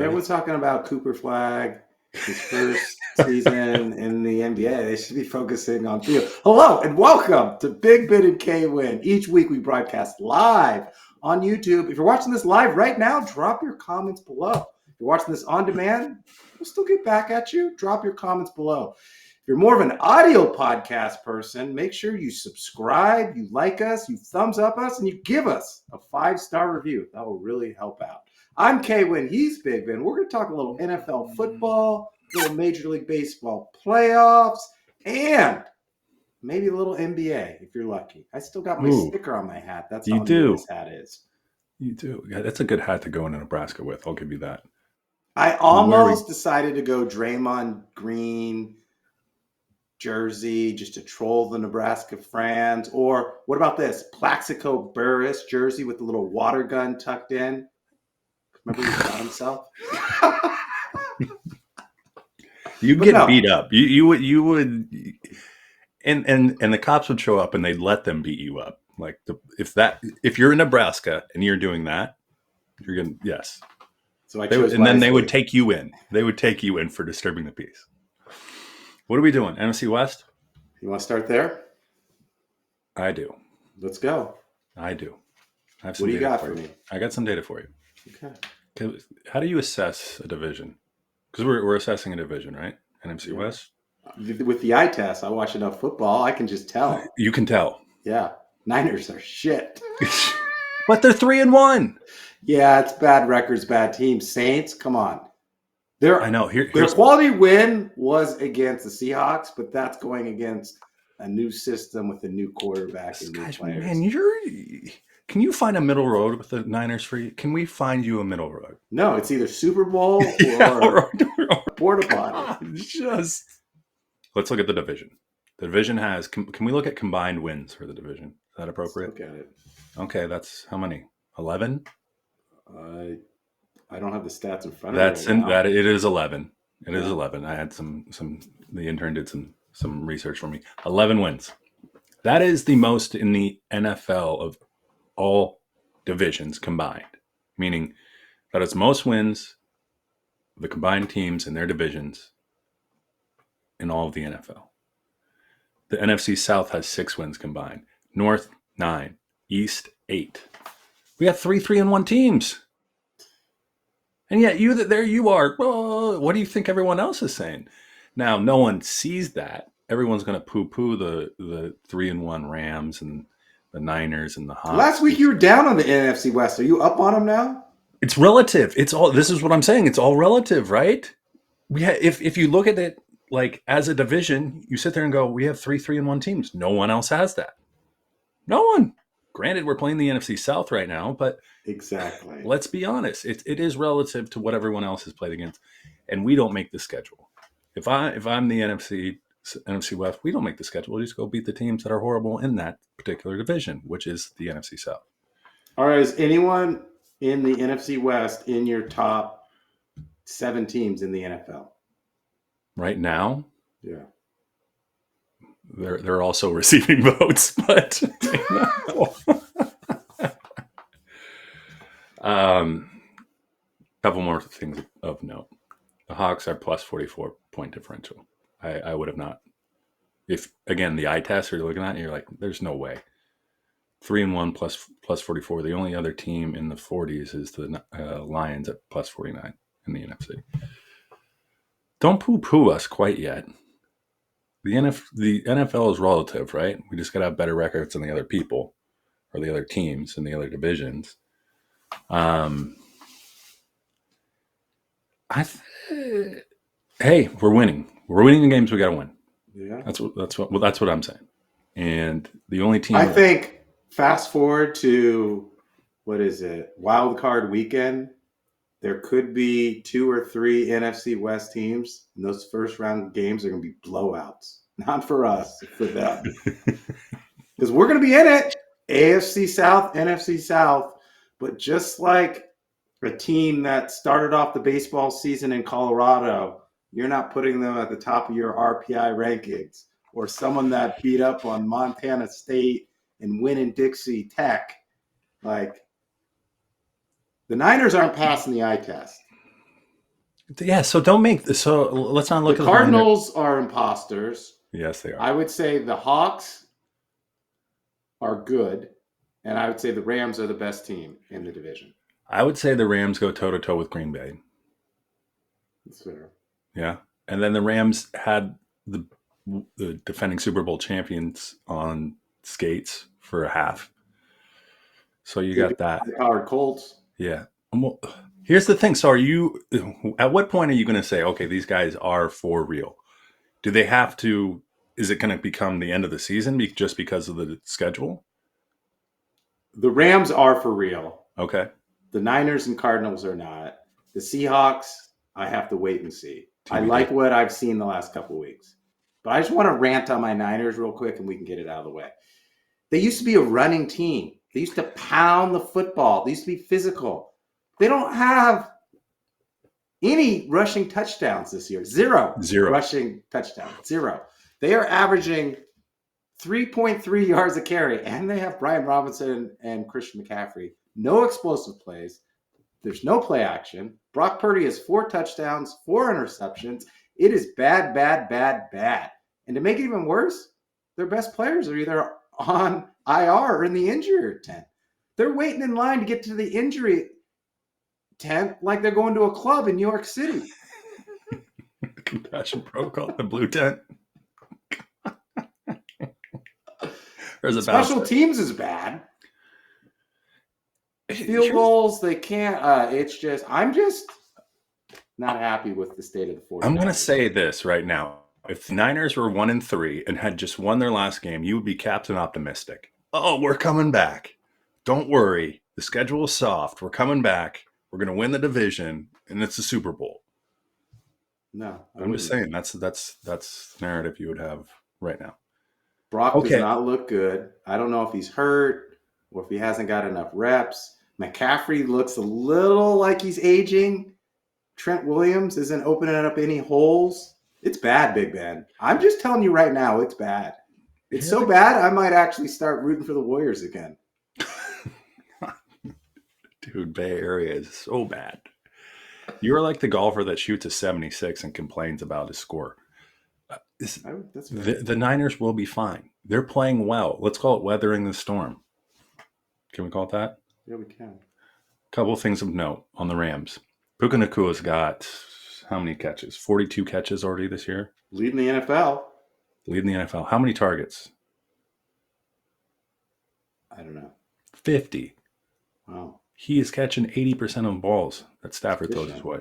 Everyone's talking about Cooper Flag, his first season in the NBA. They should be focusing on field. Hello and welcome to Big Ben and K-Win. Each week we broadcast live on YouTube. If you're watching this live right now, drop your comments below. If you're watching this on demand, we'll still get back at you. Drop your comments below. If you're more of an audio podcast person, make sure you subscribe, you like us, you thumbs up us, and you give us a 5-star review. That will really help out. I'm K-Win, he's Big Ben. We're going to talk a little NFL football, a little Major League Baseball playoffs, and maybe a little NBA if you're lucky. I still got my sticker on my hat. That's how new this hat is. You do. Yeah, that's a good hat to go into Nebraska with. I'll give you that. I almost decided to go Draymond Green jersey just to troll the Nebraska fans. Or what about this? Plaxico Burress jersey with the little water gun tucked in. Remember he shot himself? You'd get beat up. You would and the cops would show up and they'd let them beat you up. Like if you're in Nebraska and you're doing that, you're gonna yes. So then they would take you in. They would take you in for disturbing the peace. What are we doing? NFC West? You want to start there? I do. Let's go. I do. I have some what do you got for me? I got some data for you. Okay. How do you assess a division? Because we're assessing a division, right? NFC West? With the eye test, I watch enough football. I can just tell. You can tell. Yeah. Niners are shit. But they're 3-1. Yeah, it's bad records, bad teams. Saints, come on. I know. Their quality win was against the Seahawks, but that's going against a new system with a new quarterback and new players. Man, can you find a middle road with the Niners for you? Can we find you a middle road? No, it's either Super Bowl or porta potty. Let's look at the division. The division has. Can we look at combined wins for the division? Is that appropriate? Let's look at it. Okay, that's how many? 11. I don't have the stats in front of me. It is 11. It is 11. I had some. The intern did some research for me. 11 wins. That is the most in the NFL of all divisions combined, meaning that it's most wins the combined teams in their divisions in all of the NFL. The NFC South has 6 wins combined. North 9, East 8. We have 3-1 teams. And yet there you are. Oh, what do you think everyone else is saying? Now, no one sees that. Everyone's going to poo-poo the 3-1 Rams and the Niners and the Hawks. Last week you were down on the NFC West. Are you up on them now? It's relative. This is what I'm saying. It's all relative, right? If you look at it like as a division, you sit there and go, we have 3-1 teams. No one else has that. No one. Granted, we're playing the NFC South right now, but exactly. Let's be honest. It is relative to what everyone else has played against, and we don't make the schedule. If I'm the NFC West, we don't make the schedule. We just go beat the teams that are horrible in that particular division, which is the NFC South. All right. Is anyone in the NFC West in your top 7 teams in the NFL right now? Yeah. They're also receiving votes, but couple more things of note. The Hawks are plus 44 point differential. I would have not. If again the eye test you're looking at, you're like, there's no way. 3-1 plus 44. The only other team in the 40s is the Lions at plus 49 in the NFC. Don't poo-poo us quite yet. The NFL is relative, right? We just got to have better records than the other people or the other teams in the other divisions. Hey, we're winning. We're winning the games we got to win. Yeah, that's what I'm saying. And the only team I think fast forward to wild card weekend. There could be 2 or 3 NFC West teams, and those first round games are going to be blowouts. Not for us, for them. Because we're going to be in it. AFC South, NFC South. But just like a team that started off the baseball season in Colorado, you're not putting them at the top of your RPI rankings. Or someone that beat up on Montana State and Winn-Dixie Tech. Like, the Niners aren't passing the eye test. Yeah, so don't make so let's not The look at the Niners. Cardinals are imposters. Yes, they are. I would say the Hawks are good, and I would say the Rams are the best team in the division. I would say the Rams go toe to toe with Green Bay. That's fair. Yeah, and then the Rams had the the defending Super Bowl champions on skates for a half. So you They got beat that. the Howard Colts. Yeah. Well, here's the thing. So are you? At what point are you going to say, okay, these guys are for real? Do they have to? Is it going to become the end of the season just because of the schedule? The Rams are for real. Okay. The Niners and Cardinals are not. The Seahawks, I have to wait and see. I TBD. like what I've seen the last couple of weeks. But I just want to rant on my Niners real quick and we can get it out of the way. They used to be a running team. They used to pound the football. They used to be physical. They don't have any rushing touchdowns this year. Zero rushing touchdowns. Zero. They are averaging 3.3 yards a carry, and they have Brian Robinson and Christian McCaffrey. No explosive plays. There's no play action. Brock Purdy has 4 touchdowns, 4 interceptions. It is bad, bad, bad, bad. And to make it even worse, their best players are either on IR or in the injury tent. They're waiting in line to get to the injury tent like they're going to a club in New York City. Concussion protocol, the blue tent. There's a Special teams is bad. Field goals, they can't. I'm just not happy with the state of the 49ers. I'm going to say this right now. If the Niners were 1-3 and had just won their last game, you would be captain optimistic. Oh, we're coming back. Don't worry. The schedule is soft. We're coming back. We're going to win the division, and it's the Super Bowl. No, I'm just saying that's the narrative you would have right now. Brock does not look good. I don't know if he's hurt or if he hasn't got enough reps. McCaffrey looks a little like he's aging. Trent Williams isn't opening up any holes. It's bad, Big Ben. I'm just telling you right now, it's bad. It's so bad, I might actually start rooting for the Warriors again. Dude, Bay Area is so bad. You're like the golfer that shoots a 76 and complains about his score. The Niners will be fine. They're playing well. Let's call it weathering the storm. Can we call it that? Yeah, we can. Couple of things of note on the Rams. Puka Nakua's got how many catches? 42 catches already this year. Leading the NFL. How many targets? I don't know. 50. Wow. He is catching 80% of balls that Stafford throws his way.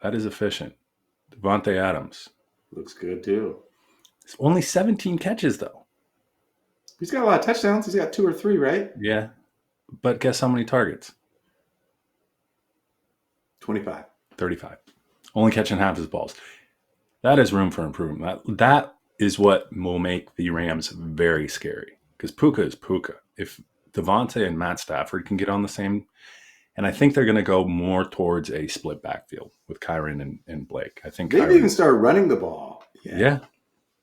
That is efficient. Devontae Adams. Looks good, too. It's only 17 catches, though. He's got a lot of touchdowns. He's got 2 or 3, right? Yeah. But guess how many targets? 25. 35. Only catching half his balls. That is room for improvement. That is what will make the Rams very scary. Because Puka is Puka. If Devontae and Matt Stafford can get on the same, and I think they're going to go more towards a split backfield with Kyron and Blake. I think they've even started running the ball. Yeah.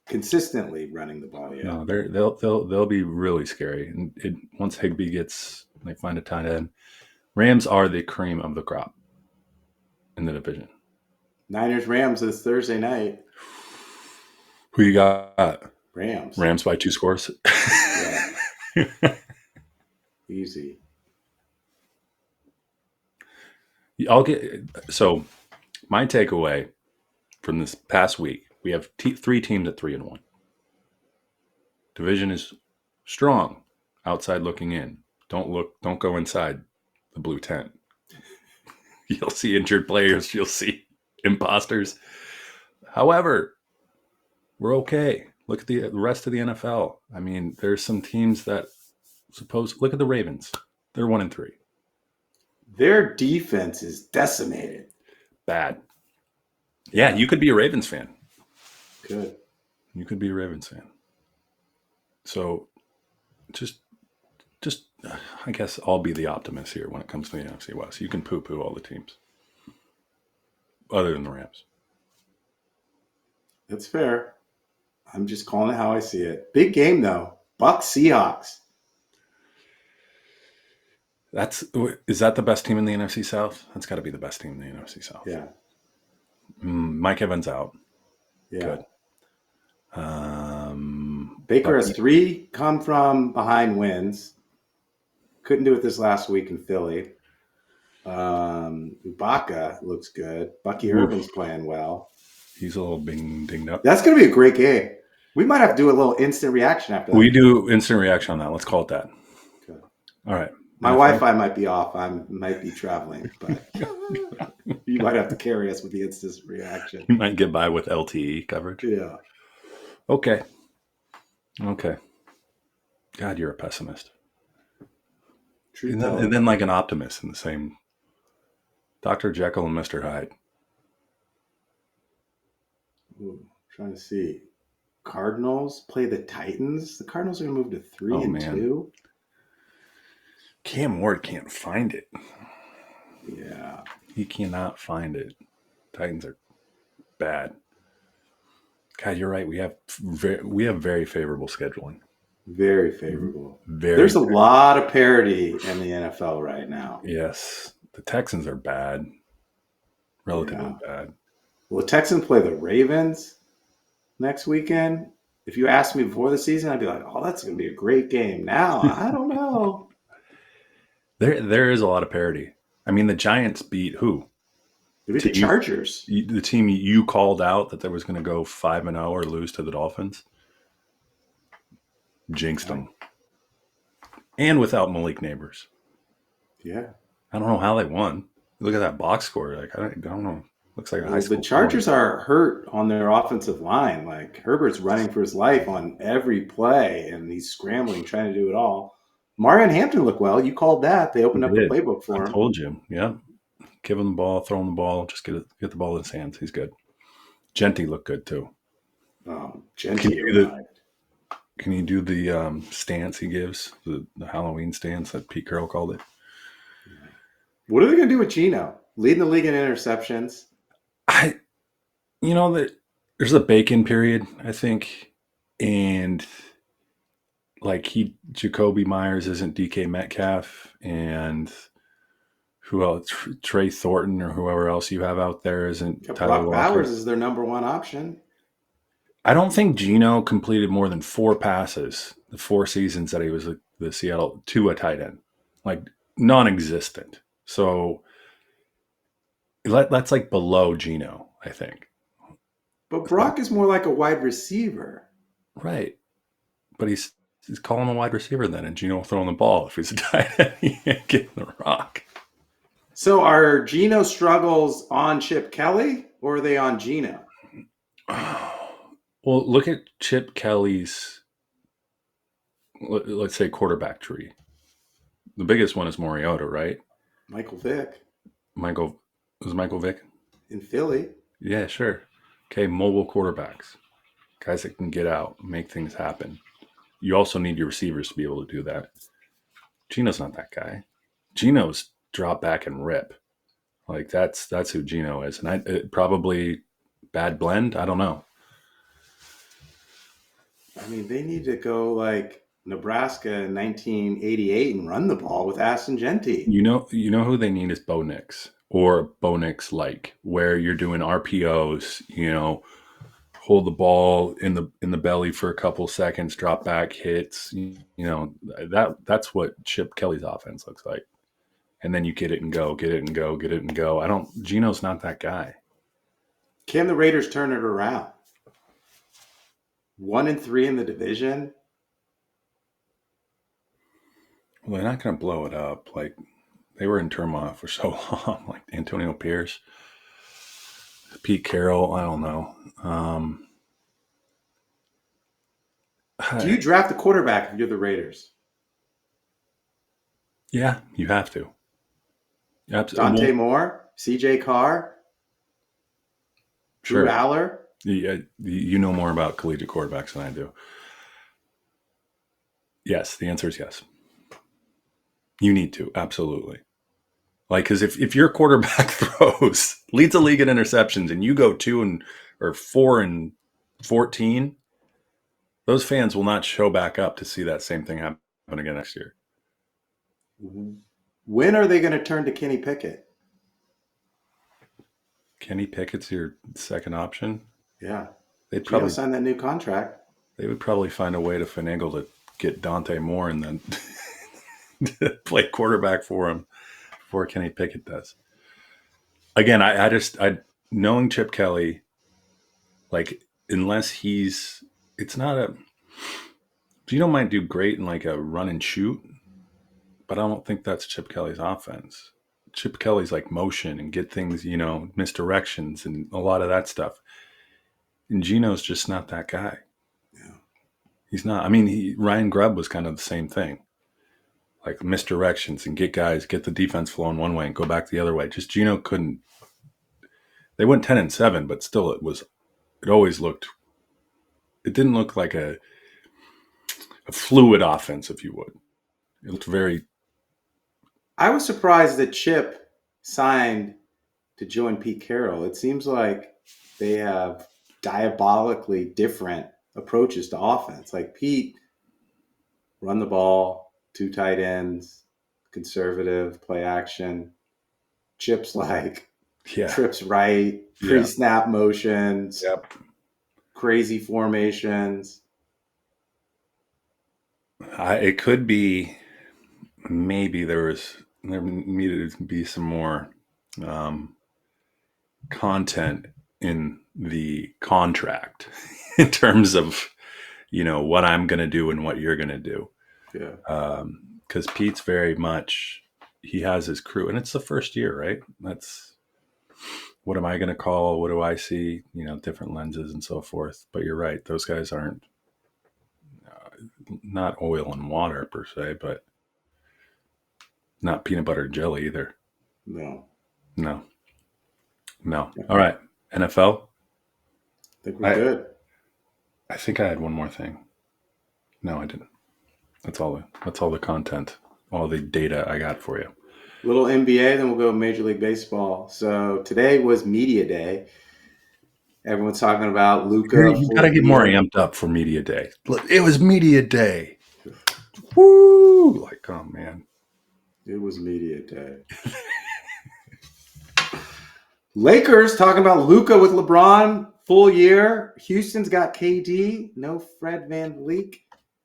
Consistently running the ball. Yeah. No, they'll be really scary. And once Higbee they find a tight end. Rams are the cream of the crop in the division. Niners Rams this Thursday night. Who you got? Rams. Rams by 2 scores. Yeah. Easy. So my takeaway from this past week, we have 3 teams at 3-1. Division is strong. Outside looking in. Don't go inside the blue tent. You'll see injured players. You'll see imposters. However, we're okay. Look at the rest of the NFL. I mean, there's some teams that look at the Ravens. They're 1-3. Their defense is decimated. Bad. Yeah, you could be a Ravens fan. Good. You could be a Ravens fan. So just I guess I'll be the optimist here when it comes to the NFC West. You can poo-poo all the teams other than the Rams. That's fair. I'm just calling it how I see it. Big game, though. Bucs Seahawks. Is that the best team in the NFC South? That's got to be the best team in the NFC South. Yeah. Mike Evans out. Yeah. Good. Baker has 3 come from behind wins. Couldn't do it this last week in Philly. Ibaka looks good. Bucky Irvin's playing well. He's a little dinged up. That's going to be a great game. We might have to do a little instant reaction after that. We do instant reaction on that. Let's call it that. Okay. All right. My Wi-Fi might be off. I might be traveling, but you might have to carry us with the instant reaction. You might get by with LTE coverage. Yeah. Okay. God, you're a pessimist. And then like an optimist in the same. Dr. Jekyll and Mr. Hyde. Ooh, trying to see. Cardinals play the Titans. The Cardinals are going to move to 3-2. Cam Ward can't find it. Yeah. He cannot find it. Titans are bad. God, you're right. We have very favorable scheduling. Very favorable. There's a lot of parity in the NFL right now. Yes. The Texans are bad. Relatively bad. Well, the Texans play the Ravens next weekend. If you asked me before the season, I'd be like, oh, that's going to be a great game. Now, I don't know. There is a lot of parity. I mean, the Giants beat who? They beat the Chargers. The team you called out that they was going to go 5-0 or lose to the Dolphins. Jinxed them. And without Malik Neighbors. Yeah. I don't know how they won. Look at that box score. Like I don't know. Looks like a high school. The Chargers are hurt on their offensive line. Like Herbert's running for his life on every play, and he's scrambling, trying to do it all. Marion Hampton looked well. You called that. They opened up the playbook for him. I told you. Yeah. Give him the ball, throw him the ball, just get the ball in his hands. He's good. Genty looked good too. Genty. Can you do the stance he gives, the Halloween stance that Pete Carroll called it? What are they going to do with Geno? Leading the league in interceptions. There's a Bacon period, I think, and like Jacoby Myers isn't DK Metcalf, and who else? Trey Thornton or whoever else you have out there isn't. Brock Bowers is their number one option. I don't think Geno completed more than 4 passes the 4 seasons that he was the Seattle to a tight end, like non-existent. So that's like below Geno, I think. But Brock is more like a wide receiver. Right. But he's calling a wide receiver then, and Geno throwing the ball. If he's a tight end, he ain't getting the rock. So are Geno struggles on Chip Kelly, or are they on Geno? Well, look at Chip Kelly's, let's say, quarterback tree. The biggest one is Mariota, right? Michael Vick. Was Michael Vick? In Philly. Yeah, sure. Okay, mobile quarterbacks. Guys that can get out, make things happen. You also need your receivers to be able to do that. Geno's not that guy. Geno's drop back and rip. Like that's who Geno is. And probably bad blend. I don't know. I mean, they need to go like Nebraska in 1988 and run the ball with Aston Genty. You know who they need is Bo Nix or Bo Nix like where you're doing RPOs. Hold the ball in the belly for a couple seconds, drop back hits. That's what Chip Kelly's offense looks like. And then you get it and go, get it and go, get it and go. Geno's not that guy. Can the Raiders turn it around? 1-3 in the division. Well, they're not going to blow it up. Like they were in turmoil for so long. Like Antonio Pierce, Pete Carroll. I don't know. Do you draft a quarterback if you're the Raiders? Yeah, you have to. Absolutely. Dante Moore, CJ Carr, Drew Aller. Yeah, you know more about collegiate quarterbacks than I do. Yes, the answer is yes. You need to, absolutely. Like, because if your quarterback leads the league in interceptions, and you go 4-14, those fans will not show back up to see that same thing happen again next year. When are they going to turn to Kenny Pickett? Kenny Pickett's your second option. Yeah. They'd Geno probably signed that new contract. they would probably find a way to finagle to get Dante Moore and then play quarterback for him before Kenny Pickett does. Again, I knowing Chip Kelly, like unless it's not a Geno might do great in like a run and shoot, but I don't think that's Chip Kelly's offense. Chip Kelly's like motion and get things, misdirections and a lot of that stuff. And Geno's just not that guy. Yeah. He's not. I mean, Ryan Grubb was kind of the same thing, like misdirections and get the defense flowing one way and go back the other way. Just Geno couldn't. They went 10-7, but still, it always looked. It didn't look like a fluid offense, if you would. It looked very. I was surprised that Chip signed to join Pete Carroll. It seems like they have diabolically different approaches to offense. Like Pete, run the ball, 2 tight ends, conservative, play action. Chip's like trips right, pre-snap motions, crazy formations. It could be maybe there needed to be some more content in the contract in terms of what I'm going to do and what you're going to do. Yeah. Because Pete's very much he has his crew, and it's the first year, right? That's what am I going to call? What do I see? Different lenses and so forth. But you're right; those guys aren't not oil and water per se, but not peanut butter and jelly either. No. All right, NFL. I think we're good. I think I had one more thing. No, I didn't. That's all the content, all the data I got for you. Little NBA, then we'll go Major League Baseball. So today was Media Day. Everyone's talking about Luka. You got to get more amped up for Media Day. It was Media Day. Woo! Like, oh man. It was Media Day. Lakers talking about Luka with LeBron full year. Houston's got KD, no Fred VanVleet.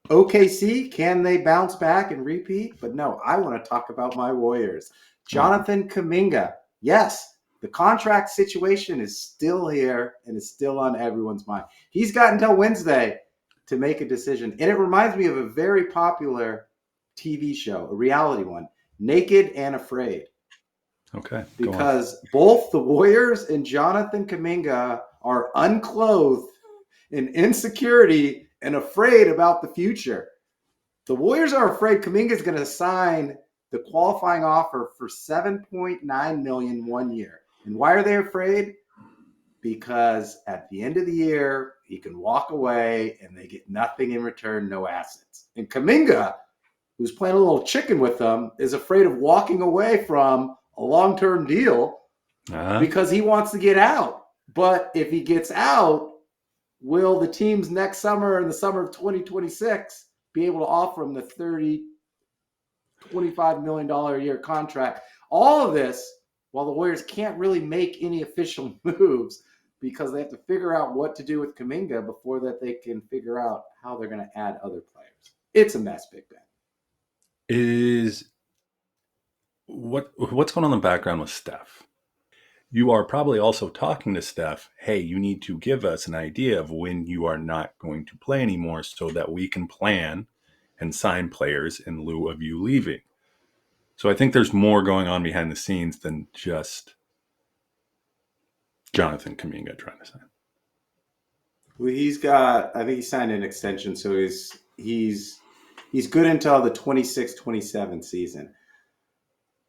OKC, can they bounce back and repeat? But no, I want to talk about my Warriors. Jonathan Kuminga. Yes, the contract situation is still here and is still on everyone's mind. He's got until Wednesday to make a decision. And it reminds me of a very popular TV show, a reality one, Naked and Afraid. Okay. Because both the Warriors and Jonathan Kuminga are unclothed in insecurity and afraid about the future. The Warriors are afraid Kuminga is going to sign the qualifying offer for $7.9 million 1 year. And why are they afraid? Because at the end of the year, he can walk away and they get nothing in return, no assets. And Kuminga, who's playing a little chicken with them, is afraid of walking away from a long-term deal because he wants to get out. But if he gets out, will the teams next summer in the summer of 2026 be able to offer him the $25 million a year contract? All of this while the Warriors can't really make any official moves because they have to figure out what to do with Kuminga before that they can figure out how they're going to add other players. It's a mess, Big Ben. What's going on in the background with Steph? You are probably also talking to Steph, hey, you need to give us an idea of when you are not going to play anymore so that we can plan and sign players in lieu of you leaving. So I think there's more going on behind the scenes than just Jonathan Kuminga trying to sign. Well, I think he signed an extension, so he's good until the 26-27 season.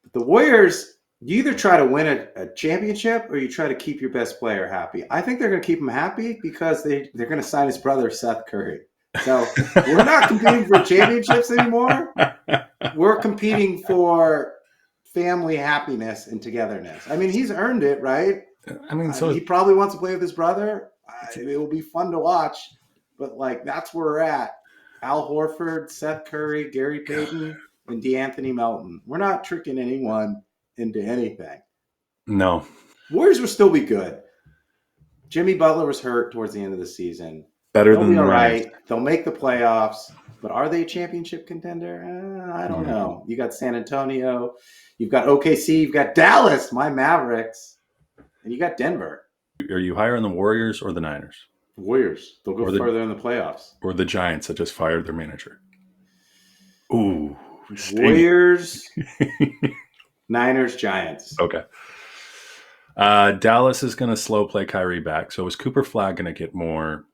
But the Warriors, you either try to win a championship or you try to keep your best player happy. I think they're going to keep him happy because they're going to sign his brother, Seth Curry. So we're not competing for championships anymore. We're competing for family happiness and togetherness. I mean, he's earned it, right? I mean, he probably wants to play with his brother. It will be fun to watch, but that's where we're at. Al Horford, Seth Curry, Gary Payton, and DeAnthony Melton. We're not tricking anyone into anything. No. Warriors will still be good. Jimmy Butler was hurt towards the end of the season. Better They'll than be the all Rams. right. They'll make the playoffs. But are they a championship contender? I don't know. You got San Antonio. You've got OKC. You've got Dallas, my Mavericks. And you got Denver. Are you higher on the Warriors or the Niners? Warriors. They'll go further in the playoffs. Or the Giants that just fired their manager? Ooh. Warriors, Niners, Giants. Okay. Dallas is going to slow play Kyrie back. So is Cooper Flag going to get more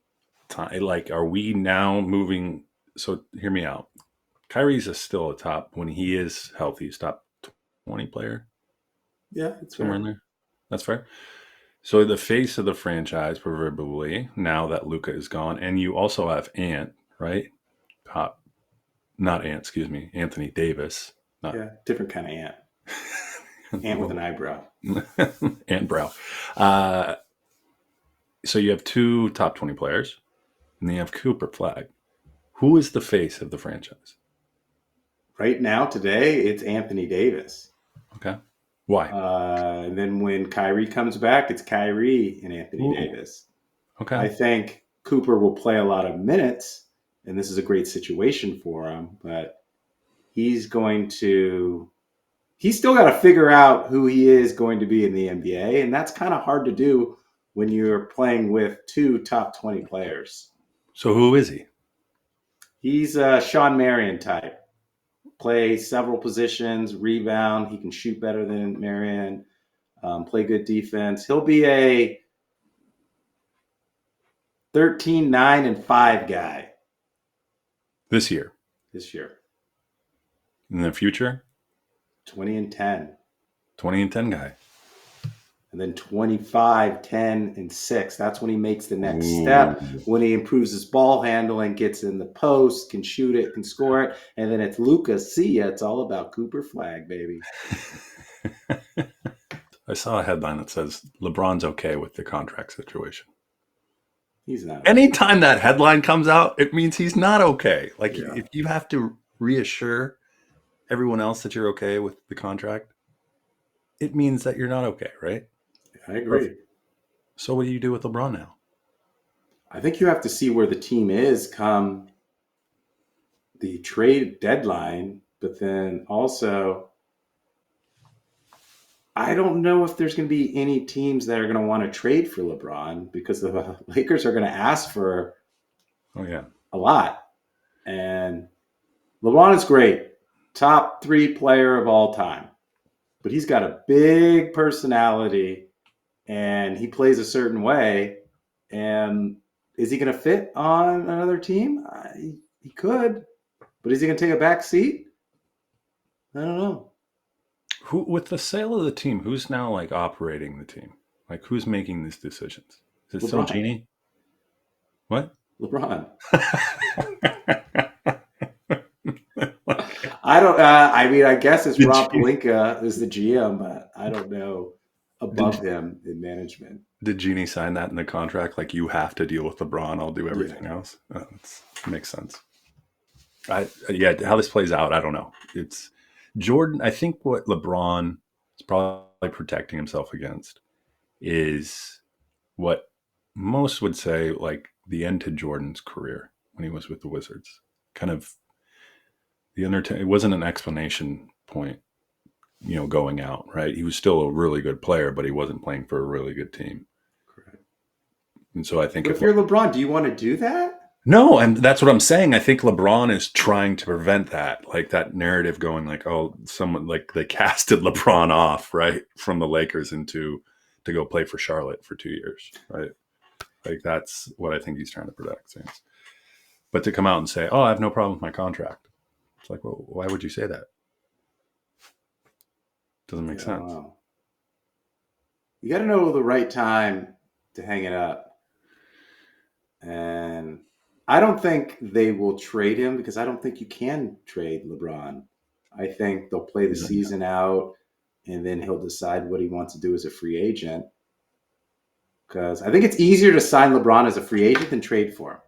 time? Like, are we now moving? So hear me out. Kyrie's still a top, when he is healthy, he's top 20 player. Yeah, it's somewhere in there. That's fair. So the face of the franchise, proverbially, now that Luka is gone, and you also have Ant, right? Not Ant, excuse me, Anthony Davis. Yeah, different kind of ant. Ant with an eyebrow. Ant brow. So you have two top 20 players, and then you have Cooper Flag. Who is the face of the franchise? Right now, today, it's Anthony Davis. Okay. Why? And then when Kyrie comes back, it's Kyrie and Anthony Davis. Okay. I think Cooper will play a lot of minutes, and this is a great situation for him, but he's still got to figure out who he is going to be in the NBA, and that's kind of hard to do when you're playing with two top 20 players. So who is he? He's a Sean Marion type. Play several positions, rebound. He can shoot better than Marion, play good defense. He'll be a 13, 9, and 5 guy. This year. In the future? 20 and 10. 20 and 10 guy. And then 25, 10, and 6. That's when he makes the next step. When he improves his ball handling, gets in the post, can shoot it, can score it. And then it's Luka. See ya. It's all about Cooper Flag, baby. I saw a headline that says LeBron's okay with the contract situation. He's not. Anytime that headline comes out, it means he's not okay. Like, if you have to reassure everyone else that you're okay with the contract, it means that you're not okay, right? I agree. So what do you do with LeBron now? I think you have to see where the team is come the trade deadline, but then also I don't know if there's going to be any teams that are going to want to trade for LeBron because the Lakers are going to ask for a lot. And LeBron is great. Top 3 player of all time. But he's got a big personality and he plays a certain way. And is he going to fit on another team? He could. But is he going to take a back seat? I don't know. Who, with the sale of the team, who's now like operating the team? Like, who's making these decisions? Is it still Genie? What? LeBron. I don't. I guess it's Rob Pelinka is the GM, but I don't know above him in management. Did Genie sign that in the contract? Like, you have to deal with LeBron. I'll do everything else. Makes sense. How this plays out, I don't know. It's Jordan. I think what LeBron is probably protecting himself against is what most would say, like, the end to Jordan's career when he was with the Wizards. Kind of it wasn't an explanation point, going out, right? He was still a really good player, but he wasn't playing for a really good team. Correct. And so I think if you're LeBron, do you want to do that? No, and that's what I'm saying. I think LeBron is trying to prevent that, like that narrative going like, oh, someone like they casted LeBron off, right, from the Lakers to go play for Charlotte for 2 years, right? Like that's what I think he's trying to protect. But to come out and say, oh, I have no problem with my contract. It's like, well, why would you say that? Doesn't make sense. You got to know the right time to hang it up. And I don't think they will trade him because I don't think you can trade LeBron. I think they'll play the season out and then he'll decide what he wants to do as a free agent. Because I think it's easier to sign LeBron as a free agent than trade for him.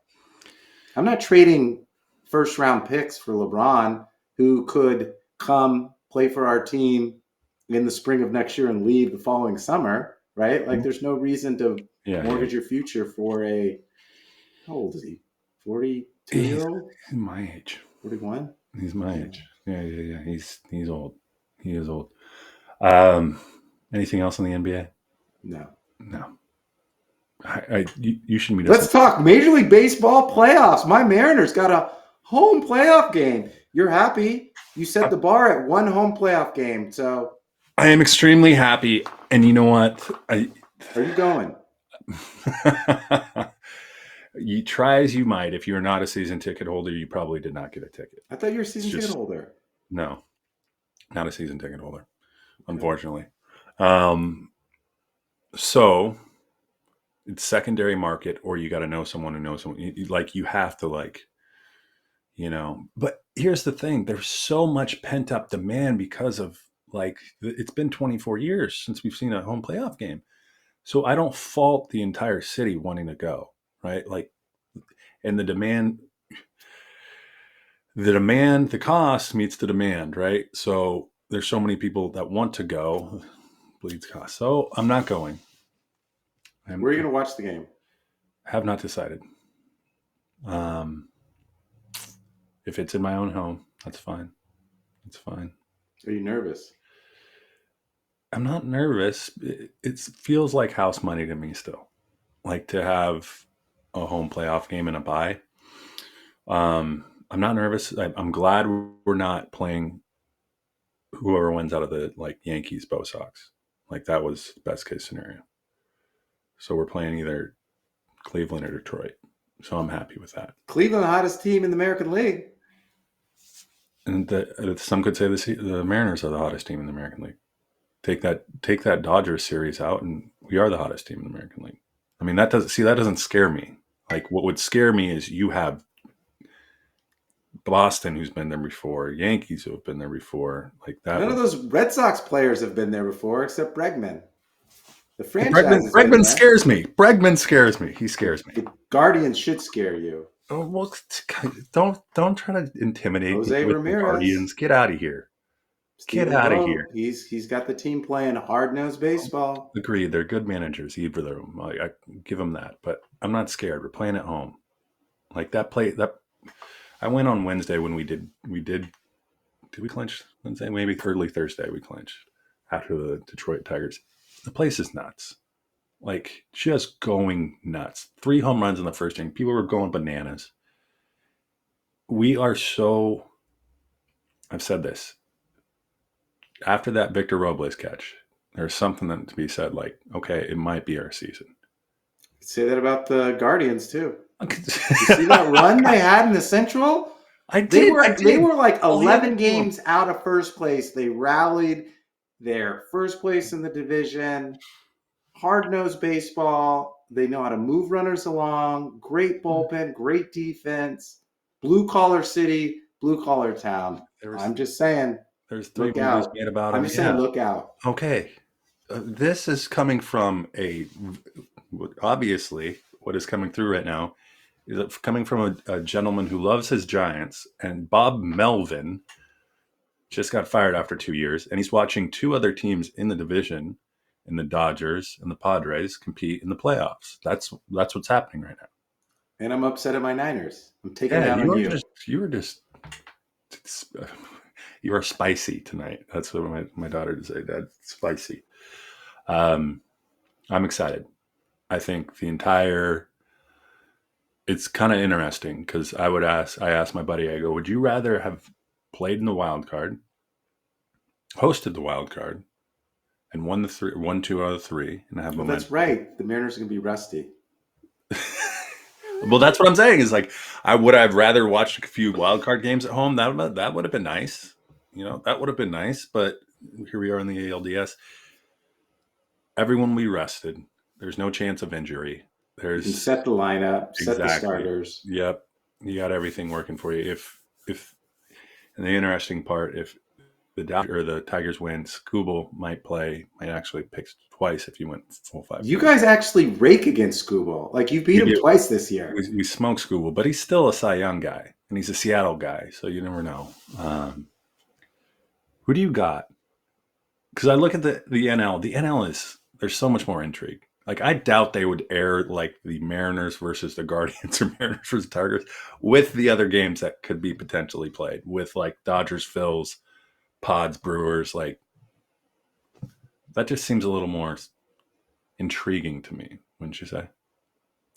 I'm not trading first-round picks for LeBron, who could come play for our team in the spring of next year and leave the following summer, right? Like, there's no reason to Yeah, mortgage your future for how old is he? 42 he's year old? my age. 41? He's my Yeah. age. Yeah. He's old. He is old. Anything else in the NBA? No. No. You should meet us. Let's talk Major League Baseball playoffs. My Mariners got a home playoff game. You're happy. You set the bar at one home playoff game. So I am extremely happy. And you know what? are you going? You try as you might. If you're not a season ticket holder, you probably did not get a ticket. I thought you were a season ticket holder. No, not a season ticket holder, Okay. unfortunately. So it's secondary market, or you got to know someone who knows someone. You have to But here's the thing: there's so much pent up demand because of it's been 24 years since we've seen a home playoff game. So I don't fault the entire city wanting to go, right? And the cost meets the demand, right? So there's so many people that want to go, bleeds cost. So I'm not going. Where are you going to watch the game? Have not decided. If it's in my own home, that's fine. It's fine. Are you nervous? I'm not nervous. It feels like house money to me still. Like to have a home playoff game and a bye. I'm not nervous. I'm glad we're not playing whoever wins out of the Yankees, Bo Sox. That was best case scenario. So we're playing either Cleveland or Detroit. So I'm happy with that. Cleveland, the hottest team in the American League. And some could say the Mariners are the hottest team in the American League. Take that Dodgers series out, and we are the hottest team in the American League. I mean, that doesn't scare me. What would scare me is you have Boston, who's been there before, Yankees who have been there before. None of those Red Sox players have been there before, except Bregman. The franchise. Bregman scares me. Bregman scares me. He scares me. The Guardians should scare you. Oh, well, don't try to intimidate Jose Ramirez. Guardians. Get out of here. Get out of here. He's got the team playing hard-nosed baseball. Agreed. They're good managers, either of them. I give them that. But I'm not scared. We're playing at home. I went on Wednesday when we did we clinch Wednesday? Maybe early Thursday we clinched after the Detroit Tigers. The place is nuts. Just going nuts. 3 home runs in the first inning. People were going bananas. We are so... I've said this. After that Victor Robles catch, there's something to be said okay, it might be our season. Say that about the Guardians, too. You see that run they had in the Central? They were 11 games out of first place. They rallied their first place in the division. Hard-nosed baseball. They know how to move runners along. Great bullpen, great defense. Blue-collar city, blue-collar town. I'm just saying. There's 3 movies made about them. I'm just saying, look out. Okay. This is coming from obviously, what is coming through right now is coming from a gentleman who loves his Giants, and Bob Melvin just got fired after 2 years, and he's watching 2 other teams in the division, in the Dodgers and the Padres, compete in the playoffs. That's what's happening right now. And I'm upset at my Niners. I'm taking down on you. You are spicy tonight. That's what my daughter would say, Dad. Spicy. I'm excited. I think it's kind of interesting because I asked my buddy, I go, would you rather have played in the wild card, hosted the wild card, and won 2 out of 3, and have momentum? That's right. The Mariners are going to be rusty. Well, that's what I'm saying is I would have rather watched a few wild card games at home. That would have been nice. That would have been nice. But here we are in the ALDS. Everyone we rested. There's no chance of injury. You can set the lineup, set the starters. Yep. You got everything working for you. If and the interesting part, if the Tigers win, Skubal might actually pick twice if you went full 5. You guys actually rake against Skubal. You beat him twice this year. We smoked Skubal, but he's still a Cy Young guy, and he's a Seattle guy, so you never know. Who do you got? Because I look at the NL. The NL is there's so much more intrigue. Like, I doubt they would air like the Mariners versus the Guardians or Mariners versus Tigers with the other games that could be potentially played with like Dodgers, Phils, Pods, Brewers. Like, that just seems a little more intriguing to me, wouldn't you say?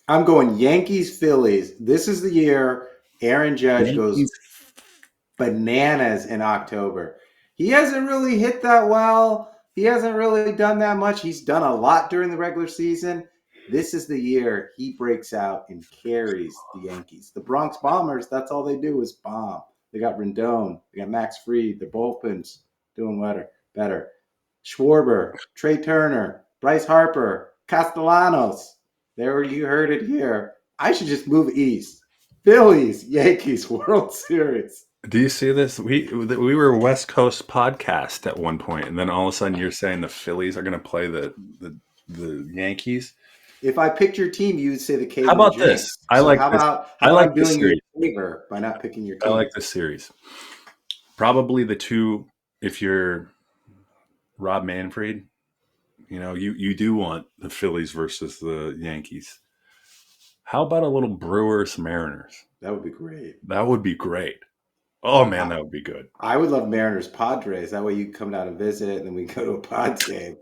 I'm going Yankees, Phillies. This is the year Aaron Judge Yankees. goes bananas in October. He hasn't really hit that well. He hasn't really done that much. He's done a lot during the regular season. This is the year he breaks out and carries the Yankees. The Bronx Bombers, that's all they do is bomb. They got Rendon. They got Max Fried. The bullpen's doing better. Schwarber, Trey Turner, Bryce Harper, Castellanos. There you heard it here. I should just move east. Phillies, Yankees, World Series. Do you see this? We were a West Coast podcast at one point, and then all of a sudden you're saying the Phillies are going to play the Yankees. If I picked your team, you would say the K. How about this? I like this. How about I'm doing you a favor by not picking your team? I like this series. Probably the two. If you're Rob Manfred, you do want the Phillies versus the Yankees. How about a little Brewers Mariners? That would be great. That would be great. Oh man, that would be good. I would love Mariners Padres. That way you can come down and visit, and then we go to a Pods game.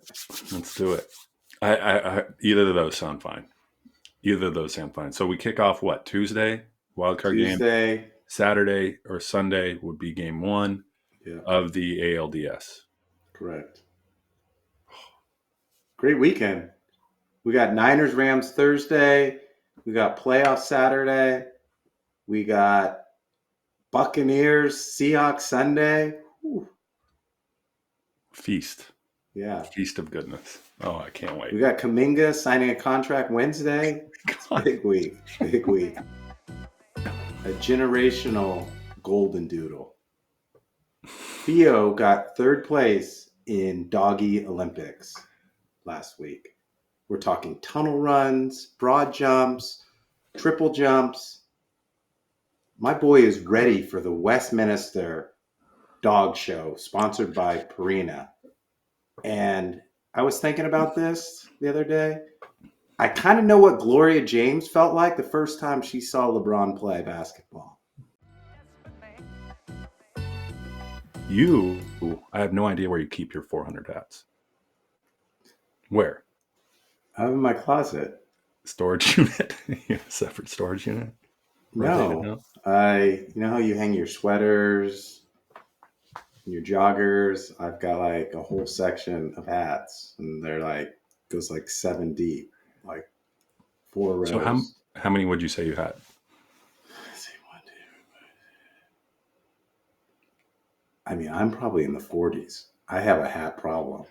Let's do it. I either of those sound fine. So we kick off what, Tuesday? Wildcard game. Saturday or Sunday would be game one of the ALDS. Correct. Great weekend. We got Niners Rams Thursday. We got playoffs Saturday. We got Buccaneers Seahawks Sunday. Whew. Feast. Yeah. Feast of goodness. Oh, I can't wait. We got Kuminga signing a contract Wednesday. Big week. A generational golden doodle. Theo got third place in Doggy Olympics last week. We're talking tunnel runs, broad jumps, triple jumps. My boy is ready for the Westminster Dog Show, sponsored by Purina. And I was thinking about this the other day. I kind of know what Gloria James felt like the first time she saw LeBron play basketball. I have no idea where you keep your 400 hats. Where? I have in my closet. Storage unit? You have a separate storage unit? No. You know how you hang your sweaters, your joggers? I've got like a whole section of hats, and they're like, goes like 7 deep, like 4 rows. So how many would you say you had? Let's see, 1, 2. I mean, I'm probably in the 40s. I have a hat problem.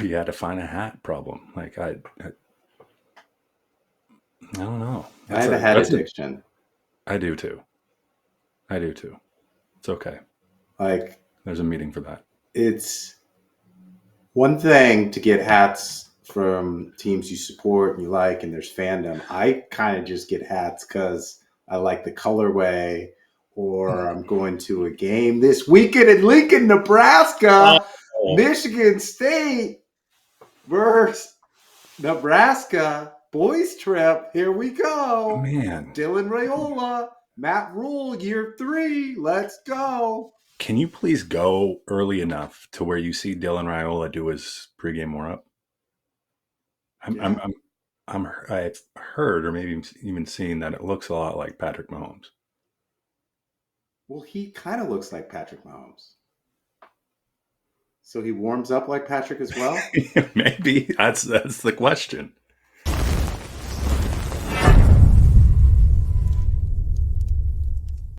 You had to find a hat problem. Like I don't know. I have a hat addiction. I do too. It's okay. Like, there's a meeting for that. It's one thing to get hats from teams you support and you like, and there's fandom. I kind of just get hats because I like the colorway, or I'm going to a game this weekend in Lincoln, Nebraska. Michigan State versus Nebraska boys trip. Here we go. Man. Dylan Raiola, Matt Rule, year 3. Let's go. Can you please go early enough to where you see Dylan Raiola do his pregame warm-up? I've heard, or maybe even seen, that it looks a lot like Patrick Mahomes. Well, he kind of looks like Patrick Mahomes. So he warms up like Patrick as well? Maybe. That's the question.